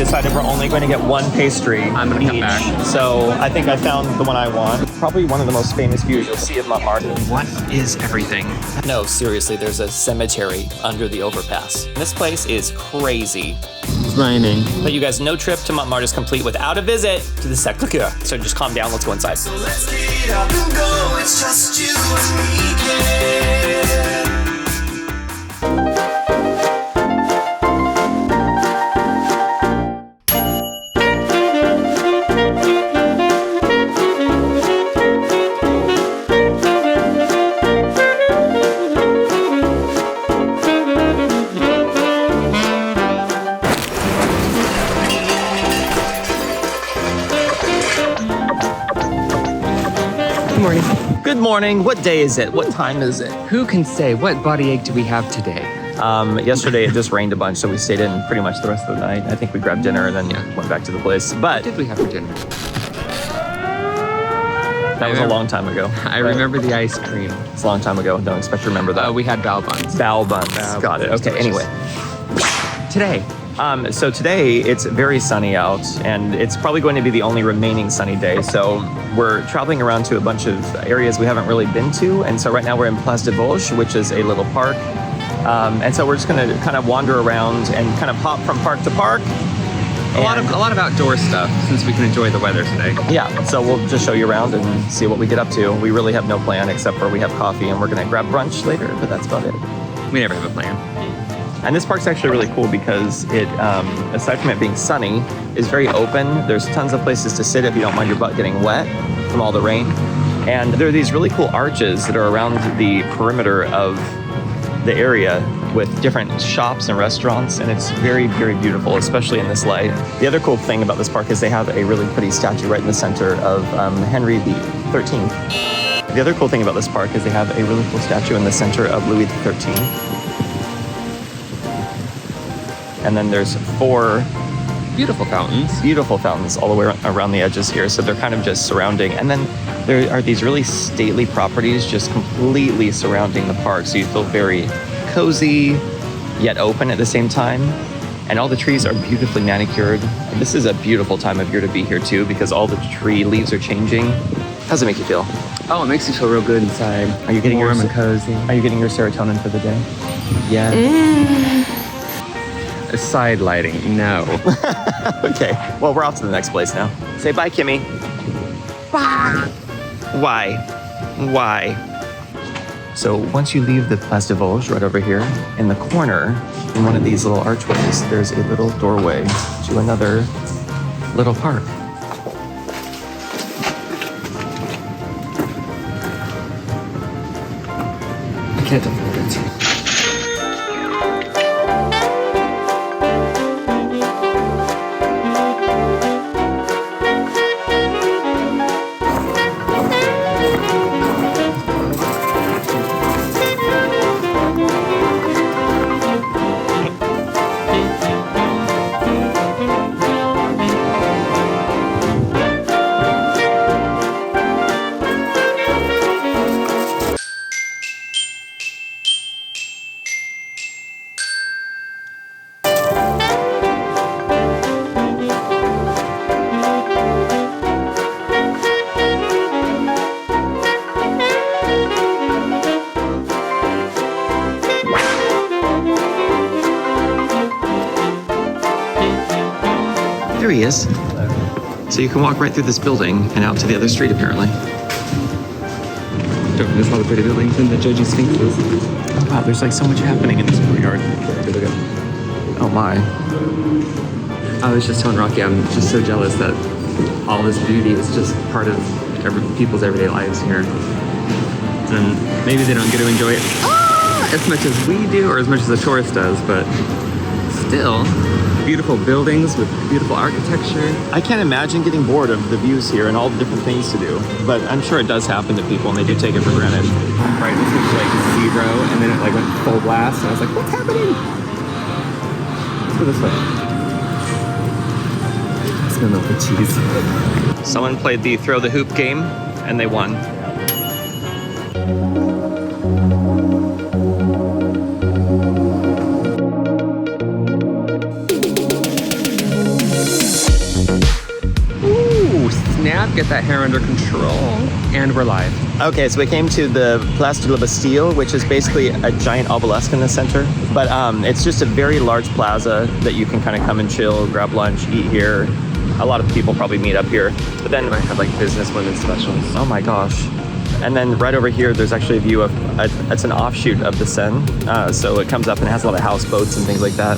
decided we're only going to get one pastry I'm gonna come back. So I think I found the one I want. Probably one of the most famous views you'll see of Montmartre. What is everything? No, seriously, there's a cemetery under the overpass. This place is crazy. It's raining. But you guys, no trip to Montmartre is complete without a visit to the Sacré-Cœur. So just calm down, let's go inside. So let's get up and go, it's just you and me, kid. Good morning. What day is it? What time is it? Who can say what body ache do we have today? Yesterday it just rained a bunch, so we stayed in pretty much the rest of the night. I think we grabbed dinner and then went back to the place. What But did we have for dinner? that was a long time ago. I remember the ice cream. It's a long time ago. Don't expect to remember that. We had bao buns. Bao buns. Got it. Okay. Delicious. Anyway, Today, so today it's very sunny out, and it's probably going to be the only remaining sunny day. So we're traveling around to a bunch of areas we haven't really been to, and so right now we're in Place des Vosges, which is a little park. And so we're just going to kind of wander around and kind of hop from park to park. a lot of outdoor stuff since we can enjoy the weather today. Yeah, so we'll just show you around and see what we get up to. We really have no plan except for we have coffee and we're going to grab brunch later, but that's about it. We never have a plan. And this park's actually really cool because it, aside from it being sunny, is very open. There's tons of places to sit if you don't mind your butt getting wet from all the rain. And there are these really cool arches that are around the perimeter of the area with different shops and restaurants, and it's very, very beautiful, especially in this light. The other cool thing about this park is they have a really pretty statue right in the center of Henry XIII. The other cool thing about this park is they have a really cool statue in the center of Louis XIII. And then there's 4 Beautiful fountains all the way around the edges here. So they're kind of just surrounding. And then there are these really stately properties just completely surrounding the park. So you feel very cozy, yet open at the same time. And all the trees are beautifully manicured. And this is a beautiful time of year to be here too, because all the tree leaves are changing. How does it make you feel? Oh, it makes you feel real good inside. Are you getting warm your and cozy? Are you getting your serotonin for the day? Yes. Side lighting, no. Okay, well, we're off to the next place now. Say bye, Kimmy. Bye. Why? So once you leave the Place des Vosges, right over here, in the corner, in one of these little archways, there's a little doorway to another little park. I can't afford it. There he is. So you can walk right through this building and out to the other street, apparently. Don't miss all the pretty buildings and the judgy sphinxes. Oh, wow, there's like so much happening in this courtyard. Oh my. I was just telling Rocky, I'm just so jealous that all this beauty is just part of people's everyday lives here. And maybe they don't get to enjoy it as much as we do or as much as a tourist does, but still, beautiful buildings with beautiful architecture. I can't imagine getting bored of the views here and all the different things to do, but I'm sure it does happen to people and they do take it for granted. Right, this was like 0, and then it like went full blast, and I was like, what's happening? Let's go this way. Let's go milk the cheese. Someone played the throw the hoop game and they won. get that hair under control. And we're live. Okay, so we came to the Place de la Bastille, which is basically a giant obelisk in the center. But it's just a very large plaza that you can kind of come and chill, grab lunch, eat here. A lot of people probably meet up here. But then, They might have like business women specials. oh my gosh. And then right over here, there's actually a view of, it's an offshoot of the Seine. So it comes up and has a lot of houseboats and things like that.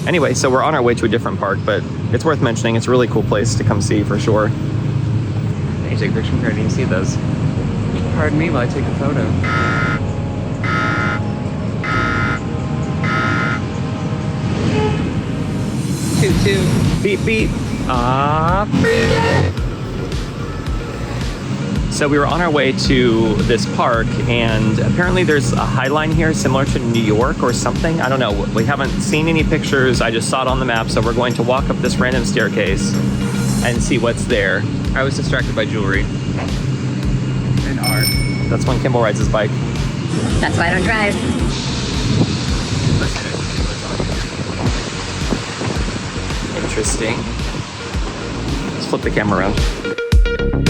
Anyway, so we're on our way to a different park, but it's worth mentioning. It's a really cool place to come see for sure. Hey, take a picture from here. I didn't even see those. Pardon me while I take a photo. Toot toot. Beep, beep. Beep. So we were on our way to this park, and apparently there's a High Line here similar to New York or something. I don't know. We haven't seen any pictures. I just saw it on the map, so we're going to walk up this random staircase and see what's there. I was distracted by jewelry. And art. That's when Kimball rides his bike. That's why I don't drive. Interesting. Let's flip the camera around.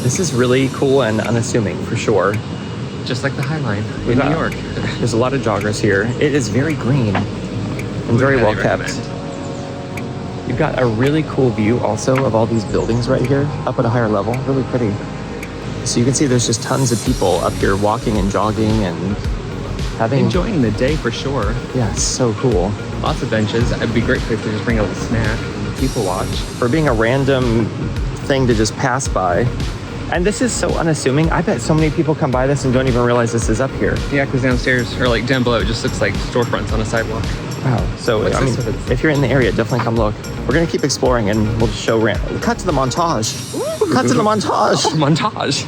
This is really cool and unassuming for sure. Just like the High Line in Yeah. New York. There's a lot of joggers here. It is very green and very well highly kept. You've got a really cool view also of all these buildings right here up at a higher level. Really pretty. So you can see there's just tons of people up here walking and jogging and having... Enjoying the day for sure. Yeah, it's so cool. Lots of benches. It'd be a great place to just bring a little snack. People watch. For being a random thing to just pass by. And this is so unassuming. I bet so many people come by this and don't even realize this is up here. Yeah, because downstairs, or like down below, it just looks like storefronts on a sidewalk. Wow. So, What's I mean, this sort of- if you're in the area, definitely come look. We're going to keep exploring and we'll just show... Cut to the montage. Cut to the montage. Montage.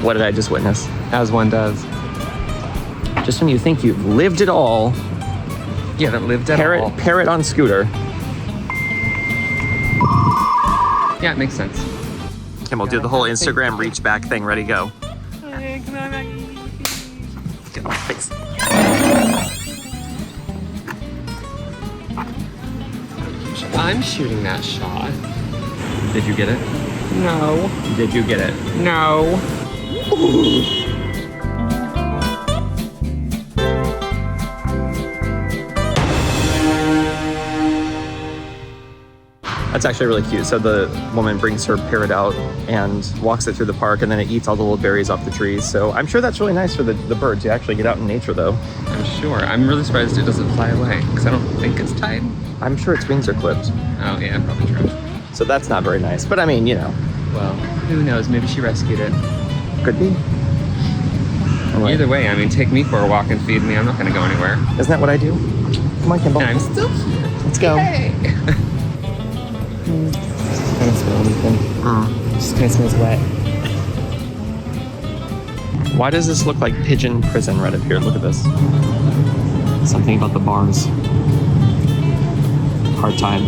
What did I just witness? As one does. Just when you think you've lived it all, You haven't lived at all. parrot on scooter. Yeah, it makes sense. And we'll do the whole Instagram reach back thing. Ready, go. Get my face. I'm shooting that shot. Did you get it? No. Did you get it? No. That's actually really cute. So the woman brings her parrot out and walks it through the park, and then it eats all the little berries off the trees. So I'm sure that's really nice for the bird to actually get out in nature, though. I'm sure. I'm really surprised it doesn't fly away, because I don't think it's tied. I'm sure its wings are clipped. Oh, yeah, probably true. So that's not very nice. But I mean, you know, Well, who knows? Maybe she rescued it. could be. Anyway, Either way, I mean, take me for a walk and feed me. I'm not going to go anywhere. isn't that what I do? Come on, Kimball. And I'm still here. Let's go. Hey. I don't smell anything. Just kind of smells wet. Why does this look like Pigeon Prison right up here? Look at this. Something about the bars. Hard time.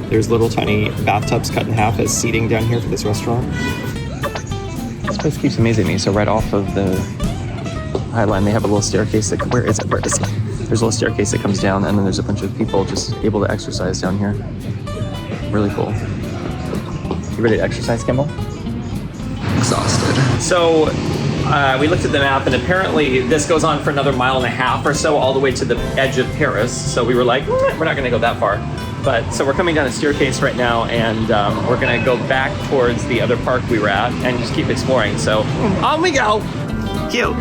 There's little tiny bathtubs cut in half as seating down here for this restaurant. This place keeps amazing me. So right off of the High Line, they have a little staircase that, where is it? There's a little staircase that comes down, and then there's a bunch of people just able to exercise down here. Really cool. You ready to exercise, Kimball? Exhausted. So we looked at the map, and apparently this goes on for another 1.5 miles or so, all the way to the edge of Paris. So we were like, we're not going to go that far. But so we're coming down a staircase right now, and we're going to go back towards the other park we were at and just keep exploring. So on we go. Cute.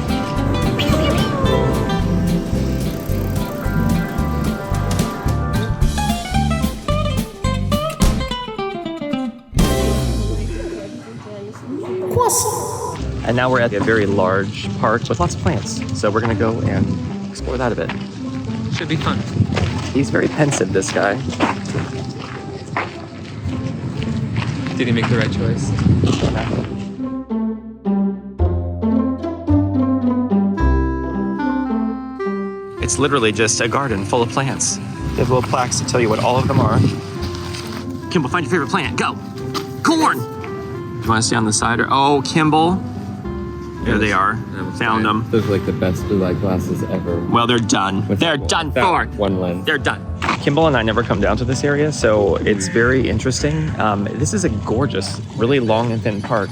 And now we're at a very large park with lots of plants. So we're gonna go and explore that a bit. Should be fun. He's very pensive, this guy. Did he make the right choice? It's literally just a garden full of plants. They have little plaques to tell you what all of them are. Kimball, find your favorite plant. Go. Corn. You want to stay on the side or? Oh, Kimball. There they are. Found them. Those are like the best blue light glasses ever. Well, they're done. They're done for. One lens. They're done. Kimball and I never come down to this area, so it's very interesting. This is a gorgeous, really long and thin park.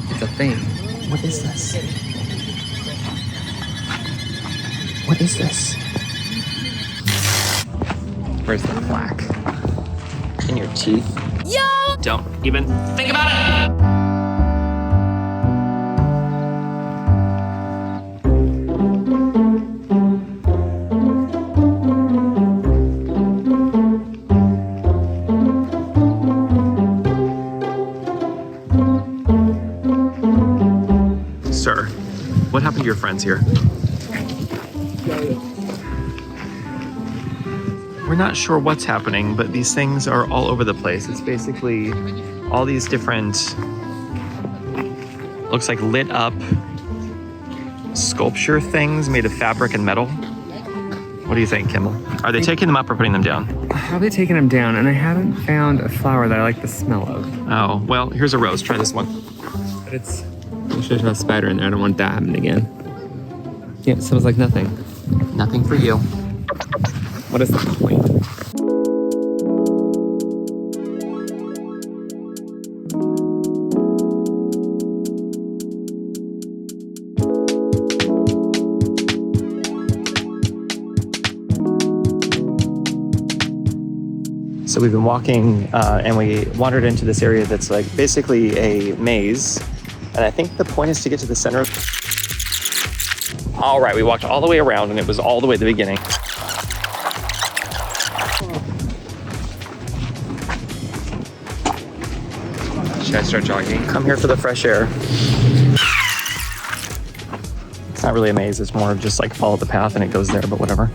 It's a thing. What is this? What is this? Where's the plaque? In your teeth? Yo! Don't even think about it! Sir, what happened to your friends here? We're not sure what's happening, but these things are all over the place. It's basically all these different, looks like lit up sculpture things made of fabric and metal. What do you think, Kimball? Are they taking them up or putting them down? Probably taking them down, and I haven't found a flower that I like the smell of. Oh, well, here's a rose. Try this one. But it's... I should have a spider in there. I don't want that happening again. Yeah, it smells like nothing. Nothing for you. What is the point? So we've been walking and we wandered into this area that's like basically a maze. And I think the point is to get to the center. All right, we walked all the way around and it was all the way at the beginning. Should I start jogging? Come here for the fresh air. It's not really a maze, it's more of just like follow the path and it goes there, but whatever.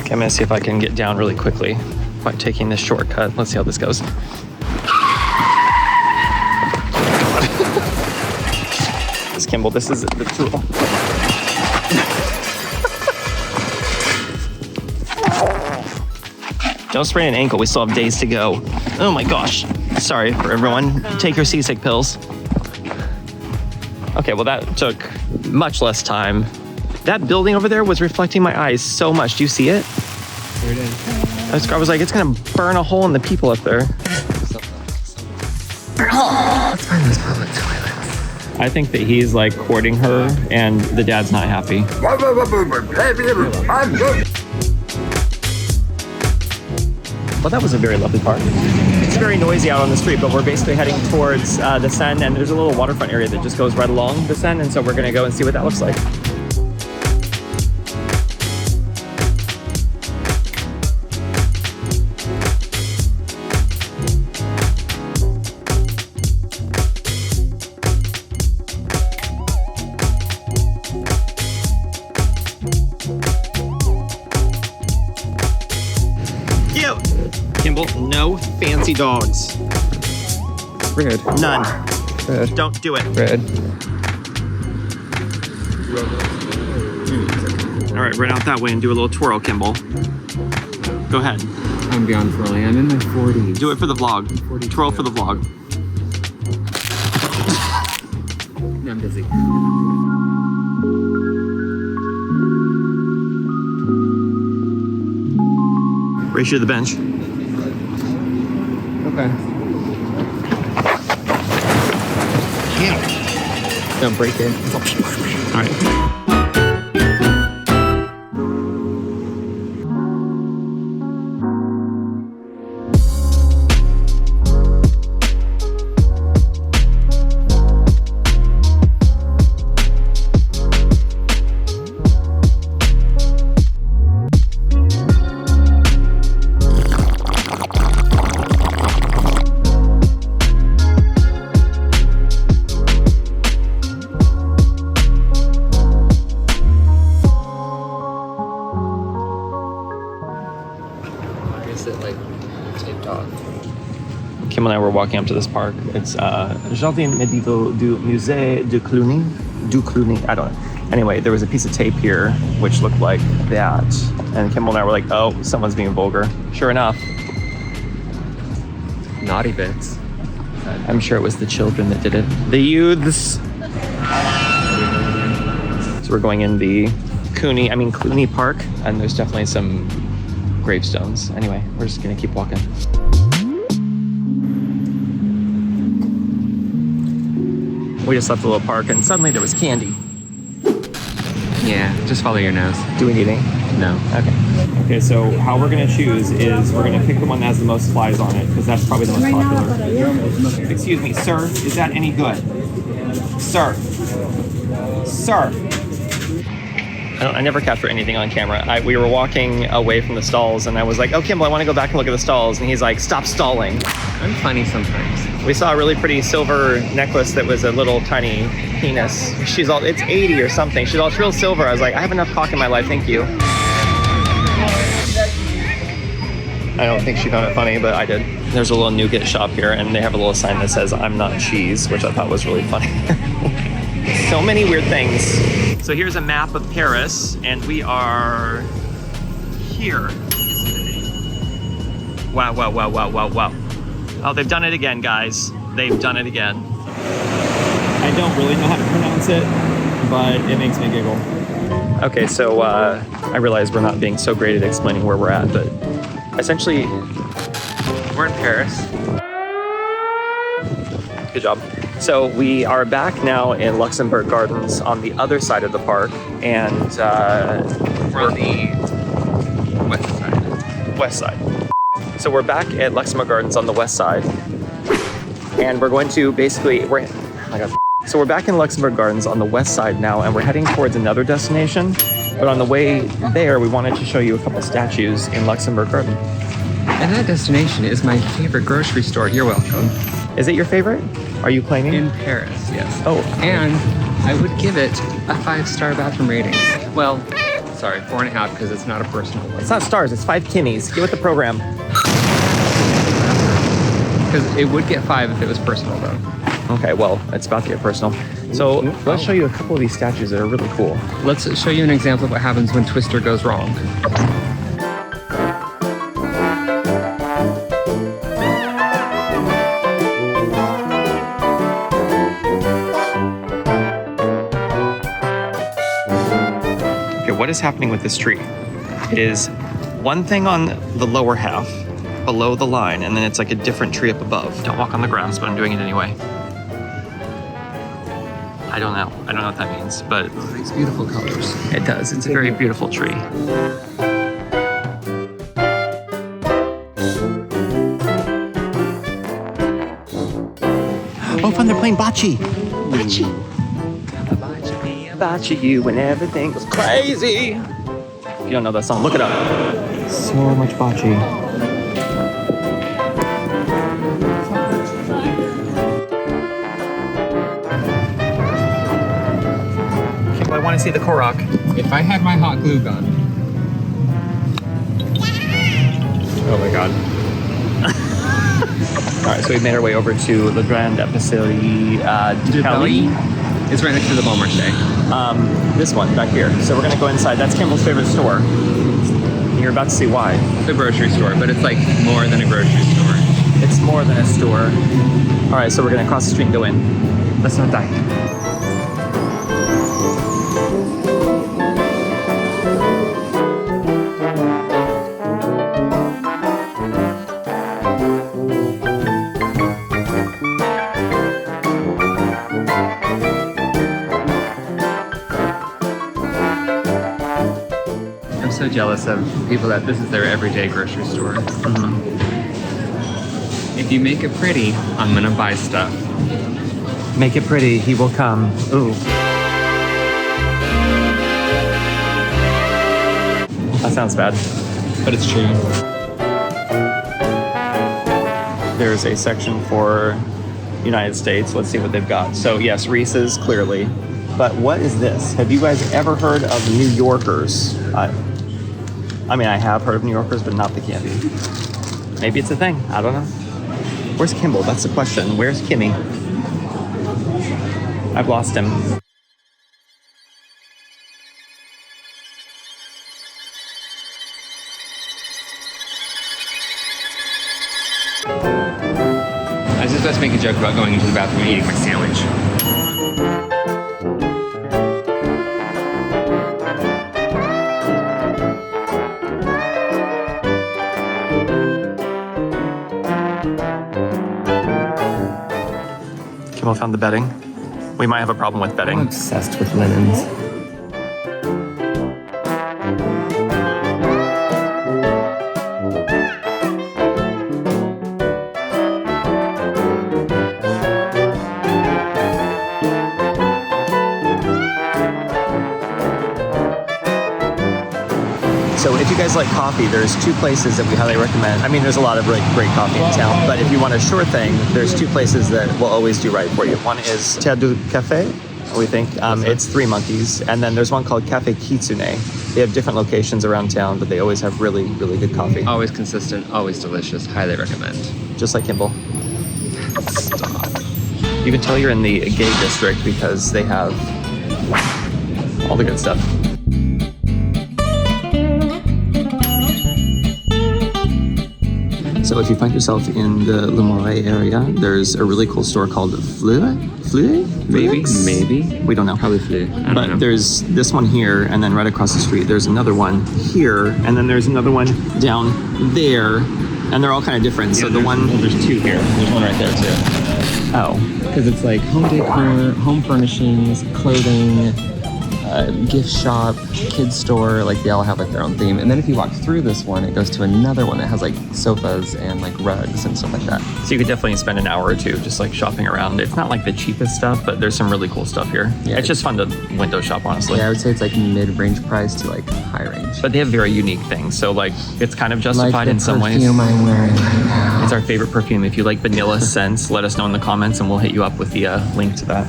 Okay, I'm gonna see if I can get down really quickly by taking this shortcut. Let's see how this goes. This Kimball, this is the tool. Don't sprain an ankle, we still have days to go. Oh my gosh. Sorry for everyone. Take your seasick pills. Okay, well that took much less time. That building over there was reflecting my eyes so much. Do you see it? Here it is. I was like, it's gonna burn a hole in the people up there. Let's find those public toilets. I think that he's like courting her and the dad's not happy. Well, that was a very lovely park. It's very noisy out on the street, but we're basically heading towards the Seine, and there's a little waterfront area that just goes right along the Seine, and so we're gonna go and see what that looks like. Kimball, no fancy dogs. Red. None. Red. Don't do it. Red. All right, right out that way and do a little twirl, Kimball. Go ahead. I'm beyond twirling. I'm in my 40s. Do it for the vlog. 42. Twirl for the vlog. No, I'm busy. Ratio to the bench. Okay. Don't break it. All right. walking up to this park. It's Jardin Médiéval du Musée de Cluny. I don't know. Anyway, there was a piece of tape here which looked like that. And Kimball and I were like, oh, someone's being vulgar. Sure enough, Naughty bits. I'm sure it was the children that did it. The youths. So we're going in the Cluny Park, and there's definitely some gravestones. Anyway, we're just gonna keep walking. We just left the little park, and suddenly there was candy. Yeah, just follow your nose. Do we need any? No. Okay, so how we're gonna choose is we're gonna pick the one that has the most flies on it, because that's probably the most popular. Excuse me, sir, is that any good? Sir. I never capture anything on camera. We were walking away from the stalls, and I was like, oh, Kimball, I want to go back and look at the stalls. And he's like, stop stalling. I'm funny sometimes. We saw a really pretty silver necklace that was a little tiny penis. It's 80 or something. She's all, it's real silver. I was like, I have enough cock in my life, thank you. I don't think she found it funny, but I did. There's a little nougat shop here, and they have a little sign that says, I'm not cheese, which I thought was really funny. So many weird things. So here's a map of Paris, and we are here. Wow. Oh, they've done it again, guys. They've done it again. I don't really know how to pronounce it, but it makes me giggle. Okay, so I realize we're not being so great at explaining where we're at, but essentially, we're in Paris. Good job. So we are back now in Luxembourg Gardens on the other side of the park, and We're on the west side. So we're back at Luxembourg Gardens on the west side, and we're going to So we're back in Luxembourg Gardens on the west side now, and we're heading towards another destination. But on the way there, we wanted to show you a couple statues in Luxembourg Garden. And that destination is my favorite grocery store. You're welcome. Is it your favorite? Are you claiming? In Paris, yes. Oh. And I would give it a 5-star bathroom rating. Well, sorry, 4.5 because it's not a personal one. It's not stars, it's 5 Kimmies. Get with the program. Because it would get 5 if it was personal, though. Okay, well, it's about to get personal. So let's show you a couple of these statues that are really cool. Let's show you an example of what happens when Twister goes wrong. What is happening with this tree? It is one thing on the lower half, below the line, and then it's like a different tree up above. Don't walk on the grass, but I'm doing it anyway. I don't know what that means, but It makes beautiful colors. it does. It's a very beautiful tree. Oh, fun, they're playing bocce. Bocce. About you when everything was crazy. If you don't know that song, look it up. So much bocce. Kimbo, I want to see the Korok. If I had my hot glue gun. Oh my god. All right, so we made our way over to Le Grand Épicerie du Paris. It's right next to the Bon Marché. This one back here. So we're gonna go inside. That's Kimball's favorite store. You're about to see why. It's a grocery store, but it's like more than a grocery store. It's more than a store. All right, so we're gonna cross the street and go in. Let's not die. I'm so jealous of people that this is their everyday grocery store. If you make it pretty, I'm gonna buy stuff. Make it pretty, he will come. Ooh. That sounds bad. But it's true. There's a section for United States. Let's see what they've got. So yes, Reese's, clearly. But what is this? Have you guys ever heard of New Yorkers? I mean, I have heard of New Yorkers, but not the candy. Maybe it's a thing. I don't know. Where's Kimball? That's the question. Where's Kimmy? I've lost him. I was just about to make a joke about going into the bathroom and eating my sandwich. Kimball found the bedding. We might have a problem with I'm bedding. obsessed with linens. So if you guys like coffee, there's two places that we highly recommend. I mean, there's a lot of really great coffee in town, but if you want a sure thing, there's two places that will always do right for you. One is Terre du Café, we think. It's Three Monkeys. And then there's one called Café Kitsune. They have different locations around town, but they always have really, really good coffee. Always consistent, always delicious. Highly recommend. Just like Kimball. You can tell you're in the gay district because they have all the good stuff. So if you find yourself in the Le Marais area, there's a really cool store called Fleur? Maybe. We don't know. Probably Fleur. I don't But know. there's this one here, and then right across the street, there's another one here, and then there's another one down there, and they're all kind of different. So the one... Well, there's two here. There's one right there too. Oh. Because it's like home decor, home furnishings, clothing, gift shop, kids store, like they all have like their own theme. And then if you walk through this one, it goes to another one that has like sofas and like rugs and stuff like that. So you could definitely spend an hour or two just like shopping around. It's not like the cheapest stuff, but there's some really cool stuff here. Yeah. It's just fun to window shop, honestly. Yeah, I would say it's like mid-range price to like high range. But they have very unique things. So like it's kind of justified like the in some ways. perfume I'm wearing right now. It's our favorite perfume. If you like vanilla scents, let us know in the comments and we'll hit you up with the link to that.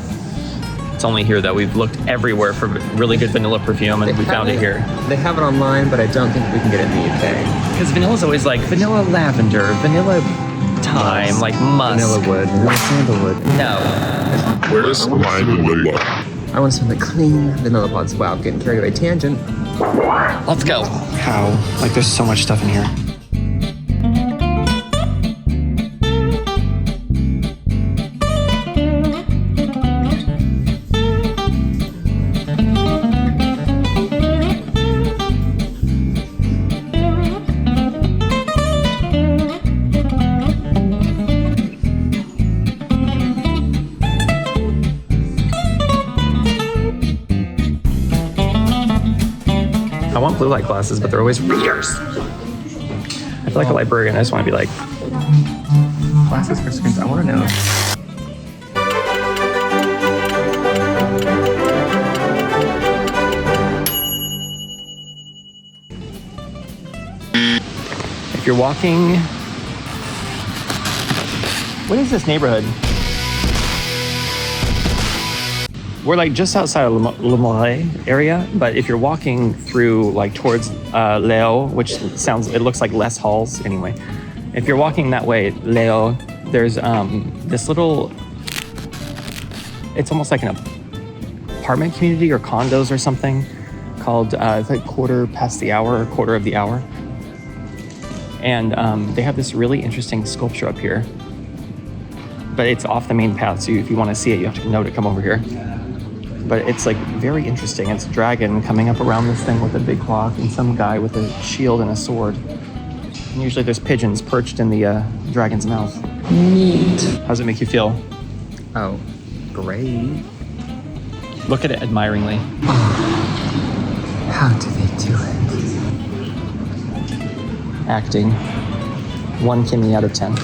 It's only here that we've looked everywhere for really good vanilla perfume and we found it here. They have it online, but I don't think we can get it in the UK. Because vanilla's always like vanilla lavender, vanilla thyme, like musk. Vanilla wood, vanilla sandalwood. No. Where's my vanilla? I want to smell like clean vanilla pods. Wow, getting carried away. Tangent. Let's go. How? Like there's so much stuff in here. I want blue light glasses, but they're always readers. I feel like a librarian. I just want to be like, Glasses for screens. I want to know. if you're walking, what is this neighborhood? We're like just outside of Le Marais area, but if you're walking through like towards Leo, which it looks like less halls anyway. If you're walking that way, Leo, there's this little, it's almost like an apartment community or condos or something called, it's like quarter of the hour. And they have this really interesting sculpture up here, but it's off the main path. So if you want to see it, you have to know to come over here. But it's like very interesting. It's a dragon coming up around this thing with a big clock and some guy with a shield and a sword. And usually there's pigeons perched in the dragon's mouth. Neat. How does it make you feel? Oh, great. Look at it admiringly. How do they do it? Acting. 1 Kimmy out of 10.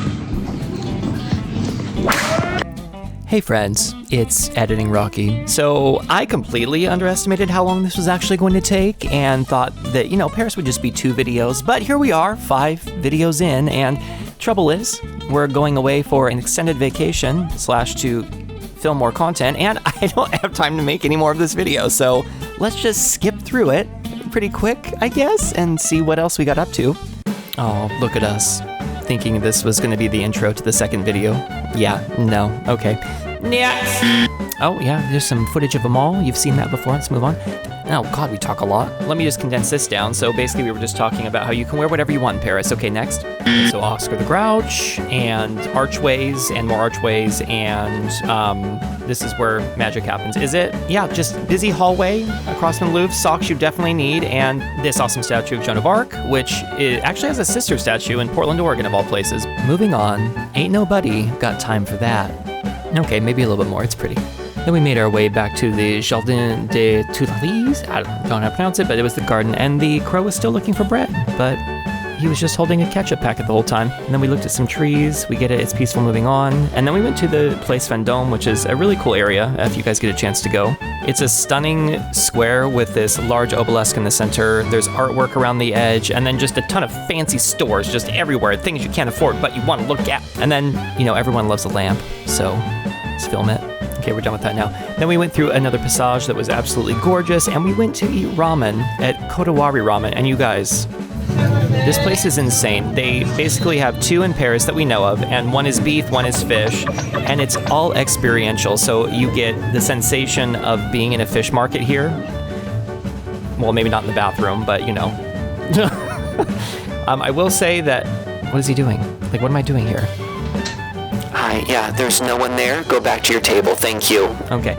Hey friends, it's Editing Rocky. So I completely underestimated how long this was actually going to take and thought that, Paris would just be 2 videos, but here we are, 5 videos in, and trouble is, we're going away for an extended vacation / to film more content, and I don't have time to make any more of this video, so let's just skip through it pretty quick, I guess, and see what else we got up to. Oh, look at us. thinking this was going to be the intro to the second video. Yeah, no, okay. Next! Oh, yeah, there's some footage of a mall. You've seen that before. Let's move on. Oh, God, we talk a lot. Let me just condense this down. So basically, we were just talking about how you can wear whatever you want in Paris. Okay, next. So Oscar the Grouch, and archways, and more archways, and this is where magic happens. Is it? Yeah, just busy hallway across from the Louvre, socks you definitely need, and this awesome statue of Joan of Arc, which actually has a sister statue in Portland, Oregon, of all places. Moving on. Ain't nobody got time for that. Okay, maybe a little bit more. It's pretty. Then we made our way back to the Jardin des Tuileries. I don't know how to pronounce it, but it was the garden. And the crow was still looking for bread, but he was just holding a ketchup packet the whole time. And then we looked at some trees. We get it. It's peaceful moving on. And then we went to the Place Vendôme, which is a really cool area if you guys get a chance to go. It's a stunning square with this large obelisk in the center. There's artwork around the edge, and then just a ton of fancy stores just everywhere. Things you can't afford, but you want to look at. And then, you know, everyone loves a lamp, so let's film it. Okay, we're done with that now. Then we went through another passage that was absolutely gorgeous, and we went to eat ramen at Kodawari Ramen. And you guys, this place is insane. They basically have two in Paris that we know of, and one is beef, one is fish, and it's all experiential. So you get the sensation of being in a fish market here. Well, maybe not in the bathroom, but you know. I will say that, what is he doing? Like, what am I doing here? Hi, yeah, there's no one there. Go back to your table, thank you. Okay.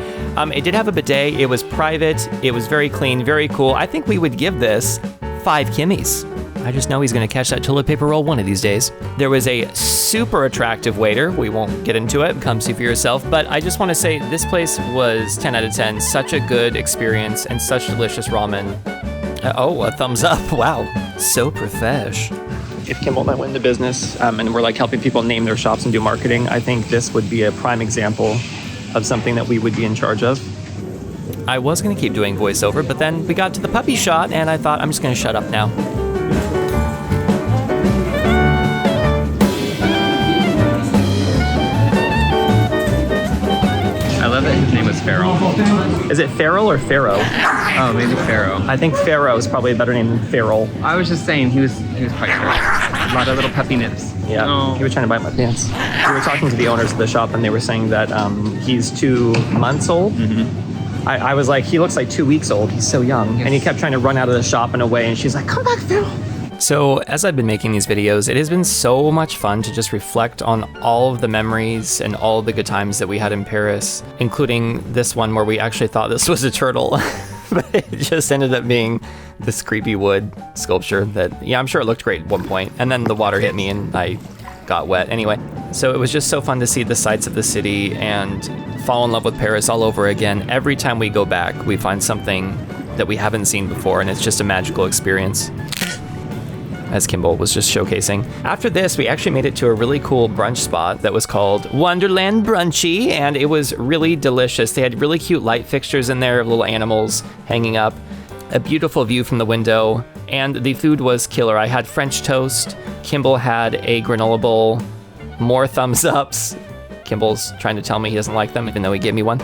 It did have a bidet. It was private. It was very clean, very cool. I think we would give this 5 kimmies. I just know he's going to catch that toilet paper roll one of these days. There was a super attractive waiter. We won't get into it. Come see for yourself. But I just want to say this place was 10 out of 10. Such a good experience and such delicious ramen. Oh, a thumbs up. Wow. So profesh. If Kimball and I went into business and we're like helping people name their shops and do marketing, I think this would be a prime example of something that we would be in charge of. I was going to keep doing voiceover, but then we got to the puppy shot and I thought I'm just going to shut up now. I love that his name was Farrell. Is it Farrell or Pharaoh? Oh, maybe Farrell. I think Pharaoh is probably a better name than Farrell. I was just saying he was quite sure. A lot of little puppy nips. Yeah, Oh. he was trying to bite my pants. We were talking to the owners of the shop, and they were saying that he's 2 months old. Mm-hmm. I was like, he looks like 2 weeks old. He's so young. Yes. And he kept trying to run out of the shop and away, and she's like, come back, Phil. So as I've been making these videos, it has been so much fun to just reflect on all of the memories and all of the good times that we had in Paris, including this one where we actually thought this was a turtle. But it just ended up being this creepy wood sculpture that, yeah, I'm sure it looked great at one point. And then the water hit me and I got wet. Anyway, so it was just so fun to see the sights of the city and fall in love with Paris all over again. Every time we go back, we find something that we haven't seen before, and it's just a magical experience, as Kimball was just showcasing. After this, we actually made it to a really cool brunch spot that was called Wonderland Brunchy, and it was really delicious. They had really cute light fixtures in there of little animals hanging up, a beautiful view from the window, and the food was killer. I had French toast. Kimball had a granola bowl. More thumbs ups. Kimball's trying to tell me he doesn't like them, even though he gave me one.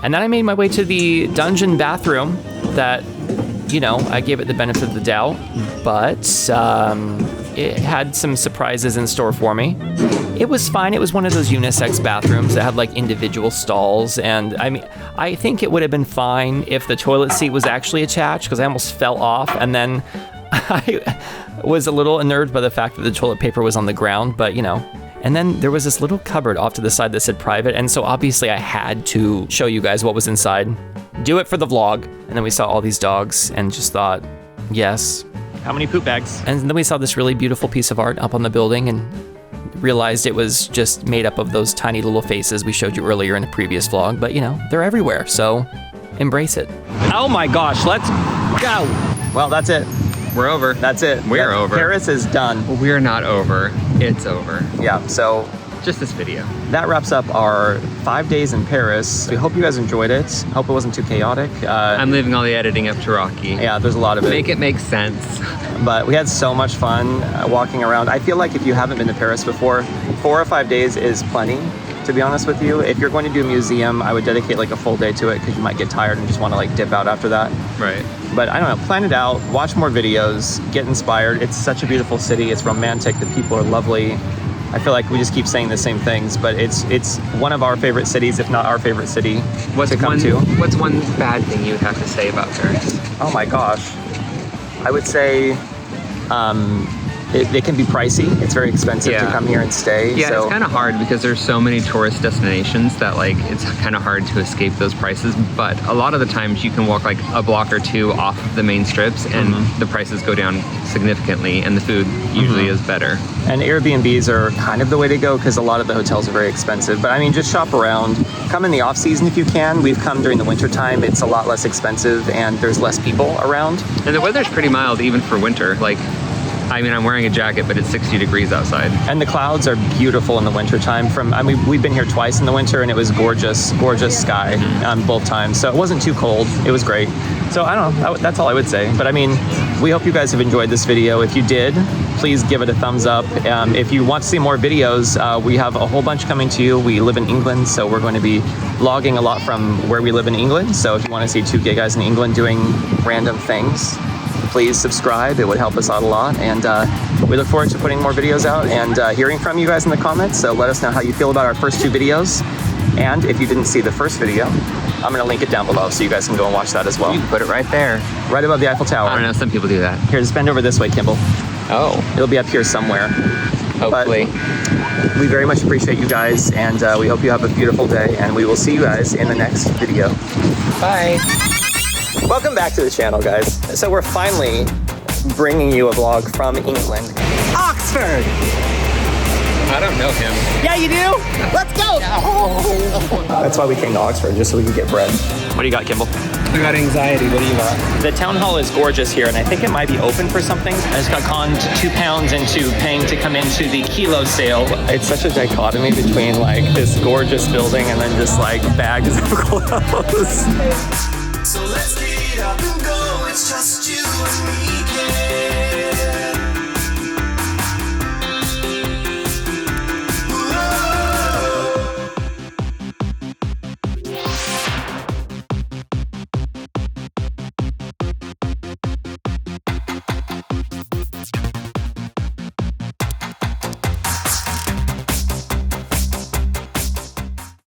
And then I made my way to the dungeon bathroom that, you know, I gave it the benefit of the doubt, but it had some surprises in store for me. It was fine. It was one of those unisex bathrooms that had like individual stalls, and I mean, I think it would have been fine if the toilet seat was actually attached, because I almost fell off, and then I was a little unnerved by the fact that the toilet paper was on the ground, but you know. And then there was this little cupboard off to the side that said private, and so obviously I had to show you guys what was inside. Do it for the vlog. And then we saw all these dogs and just thought, yes. How many poop bags? And then we saw this really beautiful piece of art up on the building and realized it was just made up of those tiny little faces we showed you earlier in a previous vlog, but you know, they're everywhere, so embrace it. Oh my gosh, let's go. Well, that's it. We're over. That's it. We're over. Paris is done. We're not over. It's over. Yeah, so Just this video. that wraps up our 5 days in Paris. We hope you guys enjoyed it. Hope it wasn't too chaotic. I'm leaving all the editing up to Rocky. Yeah, there's a lot of it. Make it make sense. But we had so much fun walking around. I feel like if you haven't been to Paris before, 4 or 5 days is plenty. to be honest with you. If you're going to do a museum, I would dedicate like a full day to it because you might get tired and just want to like dip out after that. Right. But I don't know, plan it out, watch more videos, get inspired. It's such a beautiful city. It's romantic. The people are lovely. I feel like we just keep saying the same things, but it's one of our favorite cities, if not our favorite city to come to. What's one bad thing you would have to say about Paris? Oh my gosh. I would say it can be pricey. It's very expensive to come here and stay. Yeah, so it's kind of hard because there's so many tourist destinations that like it's kind of hard to escape those prices. But a lot of the times you can walk like a block or two off of the main strips and the prices go down significantly and the food usually is better. And Airbnbs are kind of the way to go because a lot of the hotels are very expensive. But I mean, just shop around. Come in the off season if you can. We've come during the winter time. It's a lot less expensive and there's less people around. And the weather's pretty mild even for winter. Like, I mean, I'm wearing a jacket, but it's 60 degrees outside. And the clouds are beautiful in the wintertime. We've been here twice in the winter and it was gorgeous, gorgeous sky both times. So it wasn't too cold. It was great. So I don't know, that's all I would say. But I mean, we hope you guys have enjoyed this video. If you did, please give it a thumbs up. If you want to see more videos, we have a whole bunch coming to you. We live in England, so we're going to be vlogging a lot from where we live in England. So if you want to see two gay guys in England doing random things, please subscribe. It would help us out a lot. And we look forward to putting more videos out and hearing from you guys in the comments. So let us know how you feel about our first two videos. And if you didn't see the first video, I'm going to link it down below so you guys can go and watch that as well. You can put it right there. Right above the Eiffel Tower. I don't know, some people do that. Here, just bend over this way, Kimball. Oh, It'll be up here somewhere. hopefully. But we very much appreciate you guys, and we hope you have a beautiful day, and we will see you guys in the next video. Bye. Welcome back to the channel, guys. So we're finally bringing you a vlog from England. Oxford! I don't know him. Yeah, you do? Let's go! That's why we came to Oxford, just so we could get bread. What do you got, Kimball? I got anxiety. What do you got? The town hall is gorgeous here, and I think it might be open for something. I just got conned £2 into paying to come into the Kilo sale. It's such a dichotomy between like this gorgeous building and then just like bags of clothes. So let's get up and go, it's just you and me.